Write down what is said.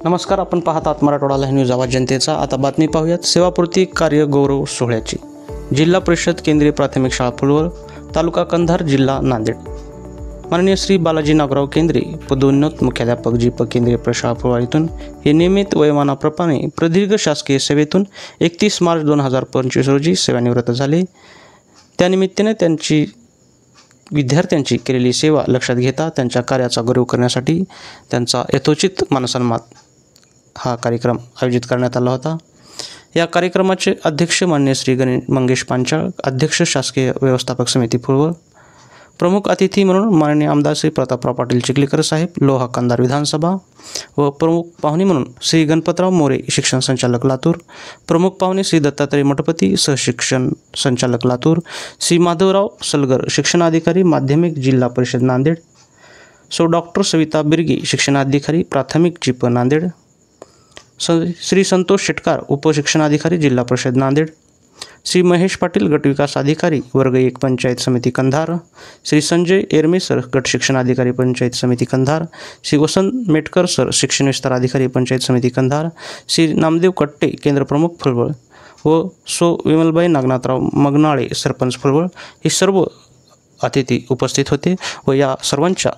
नमस्कार, आपण पाहत आहात मराठवाडा लाईव्ह न्यूज आवाज जनतेचा। आता बातमी पाहूयात सेवापूर्ती कार्य गौरव सोहळ्याची। जिल्हा परिषद केंद्रीय प्राथमिक शाळा फुलवळ, तालुका कंधार, जिल्हा नांदेड। माननीय श्री बालाजी नागराव केंद्रे, पदोन्नत मुख्याध्यापक जीपक केंद्रीय प्रशाळा फुलवळ येथून हे नियमित वयोमानाप्रमाणे प्रदीर्घ शासकीय सेवेतून 31 मार्च 2025 रोजी सेवानिवृत्त झाले। त्यानिमित्ताने त्यांची विद्यार्थ्यांची केलेली सेवा लक्षात घेता त्यांच्या कार्याचा गौरव करण्यासाठी त्यांचा यथोचित मानसन्मान हा कार्यक्रम आयोजित करण्यात आला होता। या कार्यक्रमाचे अध्यक्ष माननीय श्री मंगेश पांचाळ, अध्यक्ष शासकीय व्यवस्थापक समिती फुलवळ। प्रमुख अतिथी म्हणून माननीय आमदार श्री प्रतापराव पाटील चिखलीकर साहेब, लोहा कंधार विधानसभा व प्रमुख पाहुणे म्हणून श्री गणपतराव मोरे, शिक्षण संचालक लातूर। प्रमुख पाहुणे श्री दत्तात्रय मठपती, सहशिक्षण संचालक लातूर। श्री माधवराव सलगर, शिक्षणाधिकारी माध्यमिक, जिल्हा परिषद नांदेड। सौ डॉक्टर सविता बिर्गे, शिक्षणाधिकारी प्राथमिक, जीप नांदेड। श्री संतोष शेटकार, उपशिक्षणाधिकारी, जिल्हा परिषद नांदेड। श्री महेश पाटील, गटविकास अधिकारी, वर्ग 1, पंचायत समिती कंधार। श्री संजय एरमे सर, गट शिक्षणाधिकारी, पंचायत समिती कंधार। श्री वसंत मेटकर सर, शिक्षण विस्तार अधिकारी, पंचायत समिती कंधार। श्री नामदेव कट्टे, केंद्र प्रमुख फुलवळ व सो विमलबाई नागनाथराव मगनाळे, सरपंच फुलवळ हे सर्व अतिथी उपस्थित होते व या सर्वांच्या